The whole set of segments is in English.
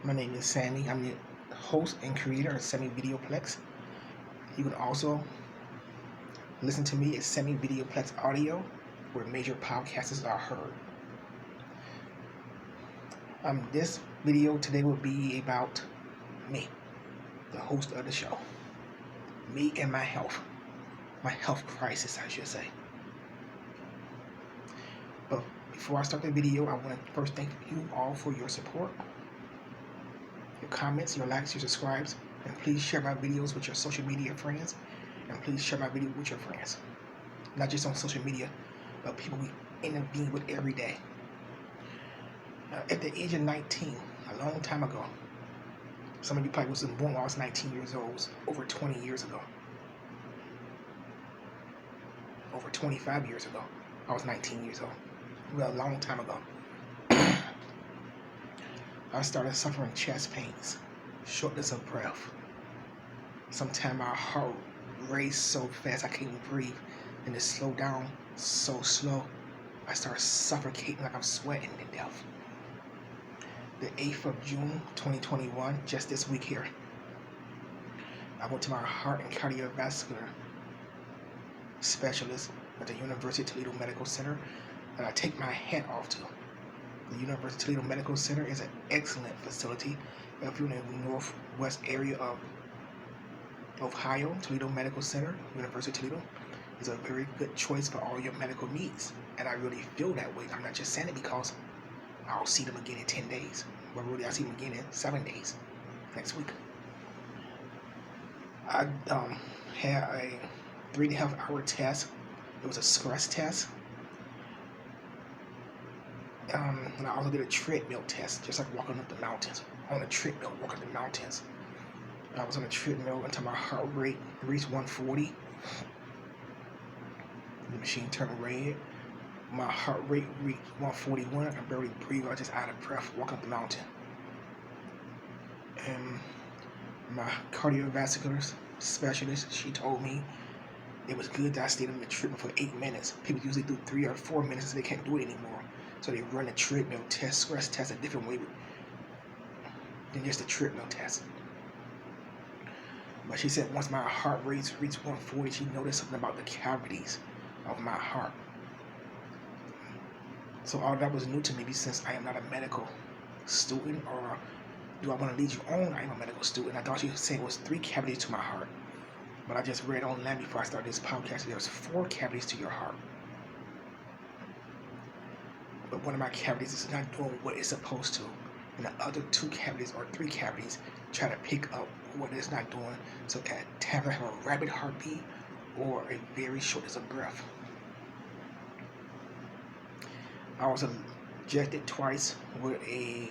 My name is Sammy. I'm the host and creator of Semi Videoplex. You can also listen to me at Semi Videoplex Audio, where major podcasts are heard. This video today will be about me, the host of the show. Me and my health crisis, I should say. But before I start the video, I want to first thank you all for your support, your comments, your likes, your subscribes, and please share my videos with your social media friends, and please share my video with your friends. Not just on social media, but people we intervene with every day. At the age of 19, a long time ago, some of you probably wasn't born when I was 19 years old, over 20 years ago. Over 25 years ago, I was 19 years old. Well, a long time ago. I started suffering chest pains, shortness of breath. Sometimes my heart raced so fast I couldn't breathe, and it slowed down so slow. I started suffocating like I'm sweating to death. The 8th of June, 2021, just this week here, I went to my heart and cardiovascular specialist at the University of Toledo Medical Center, and I take my hat off to. The University of Toledo Medical Center is an excellent facility. If you're in the northwest area of Ohio, Toledo Medical Center, University of Toledo, is a very good choice for all your medical needs. And I really feel that way. I'm not just saying it because I'll see them again in 10 days. But really, I'll see them again in 7 days, next week. I had a 3.5-hour test. It was a stress test. And I also did a treadmill test, just like walking up the mountains. On a treadmill, walking the mountains. I was on a treadmill until my heart rate reached 140. The machine turned red. My heart rate reached 141. I could barely breathe. I was just out of breath walking up the mountain. And my cardiovascular specialist, she told me it was good that I stayed on the treadmill for 8 minutes. People usually do 3 or 4 minutes, so they can't do it anymore. So they run the treadmill test, stress test a different way than just the treadmill test. But she said once my heart rate reached 140, she noticed something about the cavities of my heart. So all that was new to me since I am not a medical student, or do I want to lead you on? I am a medical student. I thought she was saying it was 3 cavities to my heart. But I just read online before I started this podcast, there's 4 cavities to your heart. But one of my cavities is not doing what it's supposed to. And the other 2 cavities or 3 cavities try to pick up what it's not doing. So at times I have a rapid heartbeat or a very shortness of breath. I was injected twice with a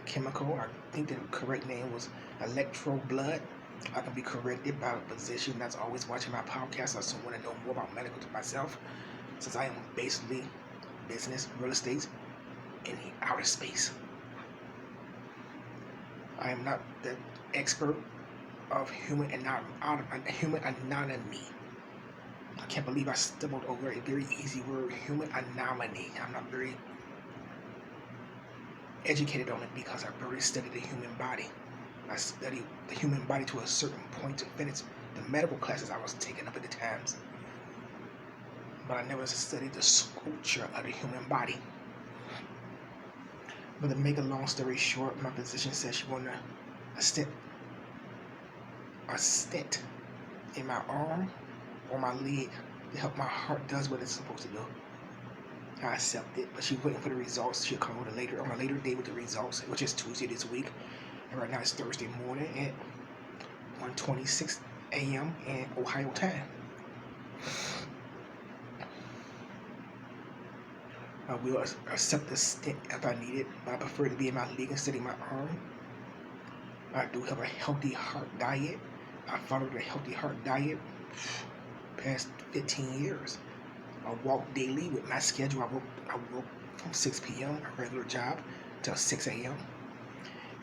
chemical. I think the correct name was electro blood. I can be corrected by a physician that's always watching my podcast. I also want to know more about medical to myself, since I am basically business, real estate, in outer space. I am not the expert of human anatomy. I can't believe I stumbled over a very easy word, human anatomy. I'm not very educated on it because I barely studied the human body. I studied the human body to a certain point to finish the medical classes I was taking up at the times. But I never studied the sculpture of the human body. But to make a long story short, my physician said she wanted a stent in my arm or my leg to help my heart does what it's supposed to do. I accepted, but she's waiting for the results. She'll come on a later day with the results, which is Tuesday this week. And right now it's Thursday morning at 1:26 a.m. in Ohio time. I will accept the stent if I need it, but I prefer to be in my leg instead of my arm. I do have a healthy heart diet. I followed a healthy heart diet past 15 years. I walk daily with my schedule. I work from 6 p.m., a regular job, till 6 a.m.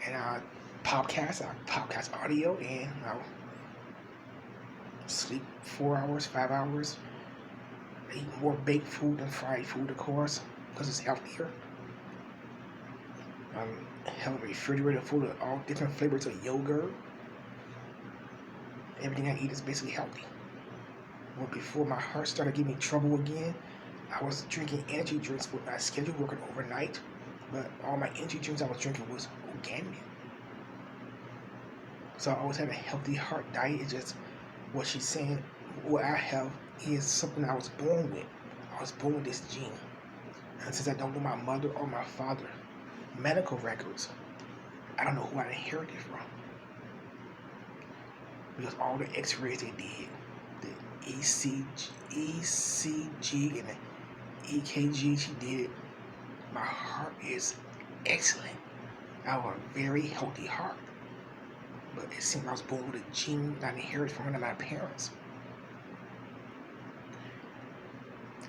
And I podcast audio, and I sleep 4 hours, 5 hours. I eat more baked food than fried food, of course, because it's healthier. Have a refrigerator full of all different flavors of yogurt. Everything I eat is basically healthy. Well, before my heart started giving me trouble again, I was drinking energy drinks with my schedule working overnight, but all my energy drinks I was drinking was organic. So I always had a healthy heart diet. It's just what she's saying, what I have is something I was born with. I was born with this gene. And since I don't know my mother or my father medical records, I don't know who I inherited from. Because all the x-rays they did, the ECG and the EKG she did, my heart is excellent. I have a very healthy heart. But it seemed I was born with a gene that I inherited from one of my parents.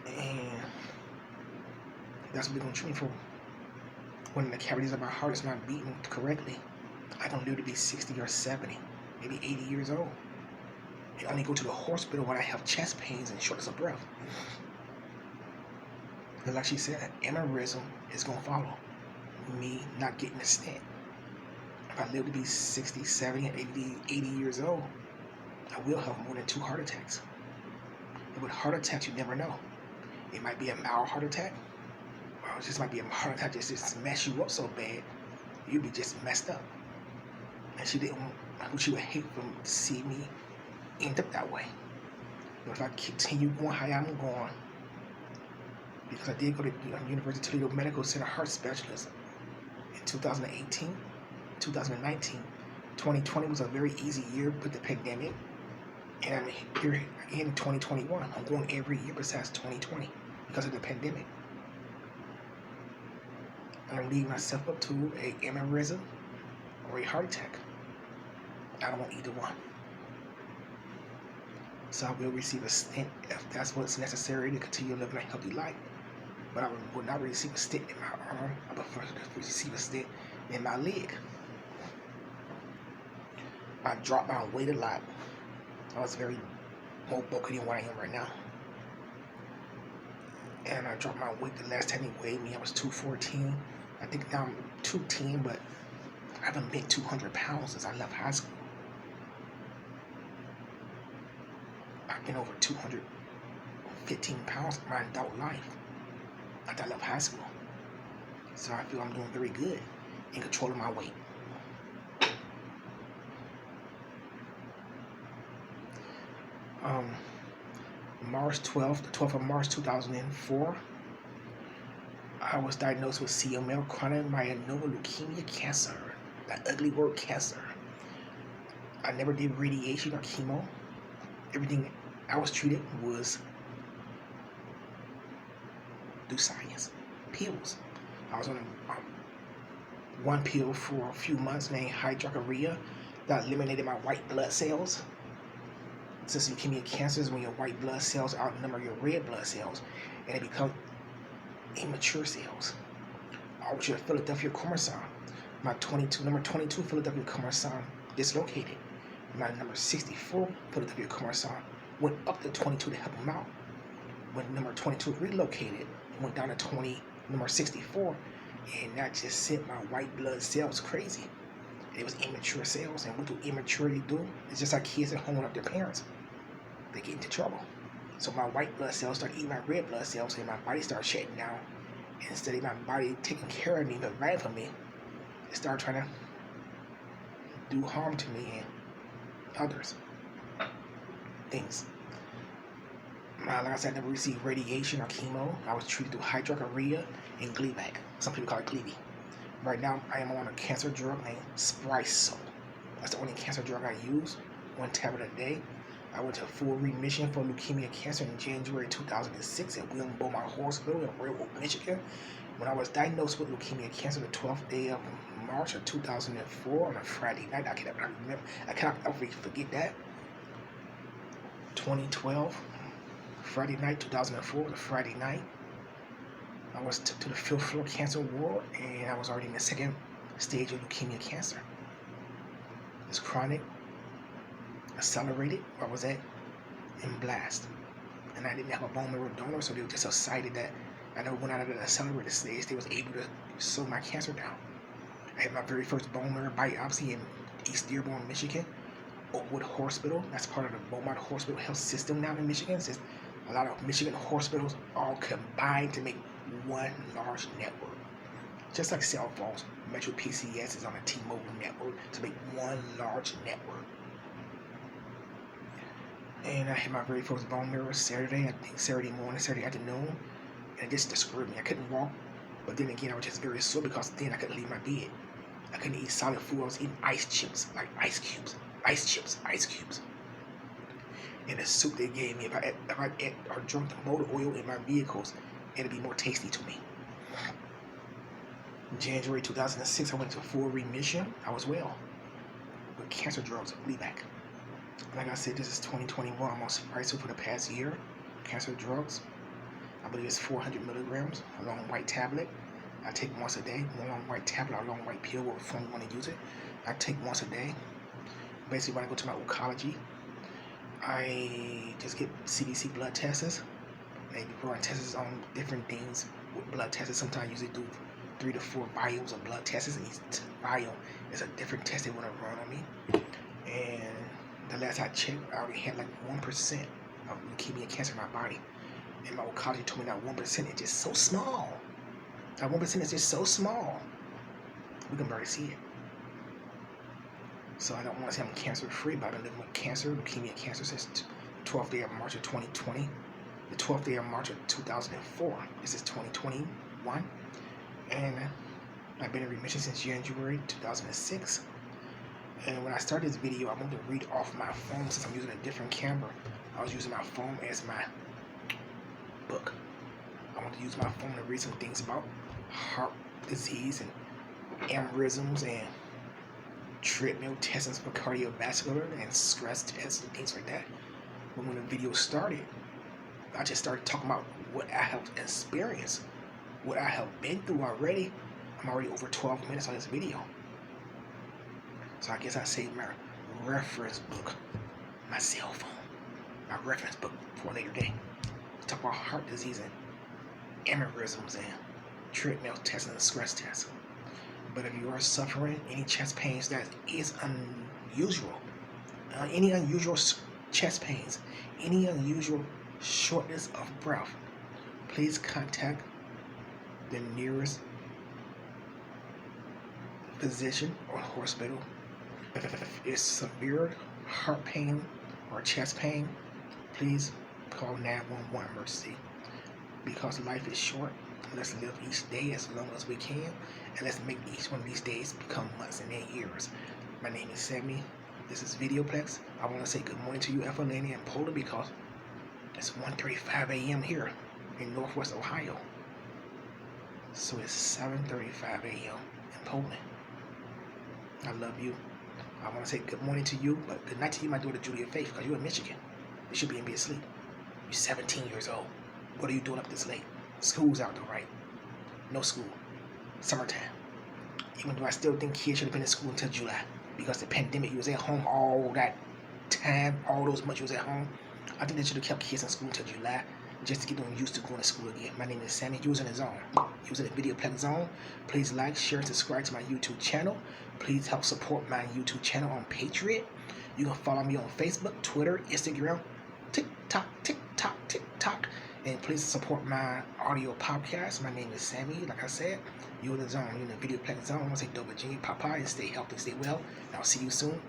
And that's what we're going to treat me for. When the cavities of my heart is not beating correctly, I can live to be 60 or 70, maybe 80 years old. And only go to the hospital when I have chest pains and shortness of breath. And like she said, aneurysm is going to follow me not getting a stent. If I live to be 60, 70, 80 years old, I will have more than 2 heart attacks. And with heart attacks, you never know. It might be a mild heart attack, or it just might be a heart attack just mess you up so bad, you'd be just messed up. And she would hate for me to see me end up that way. But if I continue going how I'm going, because I did go to University of Toledo Medical Center heart specialist in 2018, 2019, 2020 was a very easy year with the pandemic, and I'm here in 2021. I'm going every year besides 2020 because of the pandemic. I'm leading myself up to an aneurysm or a heart attack. I don't want either one. So I will receive a stent if that's what's necessary to continue living a healthy life. But I will not receive a stent in my arm. I prefer to receive a stent in my leg. I dropped my weight a lot. I was very more bulky than what I am right now. And I dropped my weight the last time he weighed me. I was 214. I think now I'm 210, but I haven't been 200 pounds since I left high school. I've been over 215 pounds in my adult life after I left high school. So I feel I'm doing very good in controlling my weight. March 12th, the 12th of March 2004, I was diagnosed with CML, chronic myeloid leukemia cancer. That ugly word, cancer. I never did radiation or chemo. Everything I was treated was through science, pills. I was on one pill for a few months named hydroxyurea that eliminated my white blood cells. Since leukemia cancer is when your white blood cells outnumber your red blood cells, and they become immature cells. I was your Philadelphia chromosome. My number 22 Philadelphia chromosome dislocated. My number 64 Philadelphia chromosome went up to 22 to help them out. When number 22 relocated, it went down to number 64, and that just sent my white blood cells crazy. It was immature cells, and what do immaturity do? It's just like kids at home without their parents. They get into trouble. So my white blood cells start eating my red blood cells, and my body starts shutting down. And instead of my body taking care of me, providing for me, it started trying to do harm to me and others. Things. Like I said, I never received radiation or chemo. I was treated through hydroxyurea and Gleevec. Some people call it Gleevec. Right now, I am on a cancer drug named Sprycel. That's the only cancer drug I use, 1 tablet a day. I went to full remission for leukemia cancer in January 2006 at William Beaumont Hospital in Railroad, Michigan. When I was diagnosed with leukemia cancer the 12th day of March of 2004 on a Friday night, I cannot ever forget that. 2012, Friday night, 2004, the Friday night. I was took to the 5th floor cancer ward, and I was already in the 2nd stage of leukemia cancer. It's chronic, accelerated, where I was at, and blast. And I didn't have a bone marrow donor, so they were just excited that I never went out of the accelerated stage. They was able to slow my cancer down. I had my very first bone marrow biopsy in East Dearborn, Michigan. Oakwood Hospital. That's part of the Beaumont Hospital Health System now in Michigan. Since a lot of Michigan hospitals all combined to make one large network. Just like cell phones, Metro PCS is on a T-Mobile network to make one large network. And I had my very first bone marrow Saturday, I think Saturday morning, Saturday afternoon, and it just disturbed me. I couldn't walk, but then again, I was just very sore because then I couldn't leave my bed. I couldn't eat solid food. I was eating ice chips, like ice cubes, ice chips, ice cubes. And the soup they gave me, if I ate or drank the motor oil in my vehicles, it'd be more tasty to me. In January 2006, I went into full remission. I was well with cancer drugs, Leukemia. Like I said, this is 2021. I'm on Sprite for the past year. Cancer drugs. I believe it's 400 milligrams, a long white tablet. I take once a day. One long white tablet or a long white pill, whatever form you want to use it. I take once a day. Basically, when I go to my oncology, I just get CBC blood tests. They run tests on different things with blood tests. Sometimes I usually do 3 to 4 vials of blood tests, and each vial is a different test they want to run on me. And the last I checked, I already had like 1% of leukemia cancer in my body. And my oncology told me that 1% is just so small. That 1% is just so small. We can barely see it. So I don't want to say I'm cancer free, but I've been living with cancer, leukemia cancer, since the 12th day of March of 2020. The 12th day of March of 2004. This is 2021. And I've been in remission since January 2006. And when I started this video, I wanted to read off my phone since I'm using a different camera. I was using my phone as my book. I want to use my phone to read some things about heart disease and aneurysms and treadmill tests for cardiovascular and stress tests and things like that. But when the video started, I just started talking about what I have experienced, what I have been through already. I'm already over 12 minutes on this video. So I guess I saved my reference book, my cell phone, my reference book for a later day. Talk about heart disease and aneurysms and treadmill tests and stress tests. But if you are suffering any chest pains that is unusual, any unusual chest pains, any unusual shortness of breath, please contact the nearest physician or hospital. If it's severe heart pain or chest pain, please call 911 emergency. Because life is short, let's live each day as long as we can, and let's make each one of these days become months and then years. My name is Sammy. This is Videoplex. I want to say good morning to you, Effelania and Poland, because it's 1:35 a.m. here in Northwest Ohio. So it's 7:35 a.m. in Poland. I love you. I want to say good morning to you, but good night to you, my daughter Julia Faith, because you're in Michigan. You should be in bed asleep. You're 17 years old. What are you doing up this late? School's out though, right? No school. Summertime. Even though I still think kids should have been in school until July, because the pandemic, you was at home all that time, all those months you was at home. I think they should have kept kids in school until July, just to get them used to going to school again. My name is Sammy. You was in the zone. You was in the Videoplex zone. Please like, share, and subscribe to my YouTube channel. Please help support my YouTube channel on Patreon. You can follow me on Facebook, Twitter, Instagram, TikTok, and please support my audio podcast. My name is Sammy. Like I said, you're in the zone. You're in the Videoplex zone. I want to say Dope Virginia, Popeye, and stay healthy, stay well. And I'll see you soon.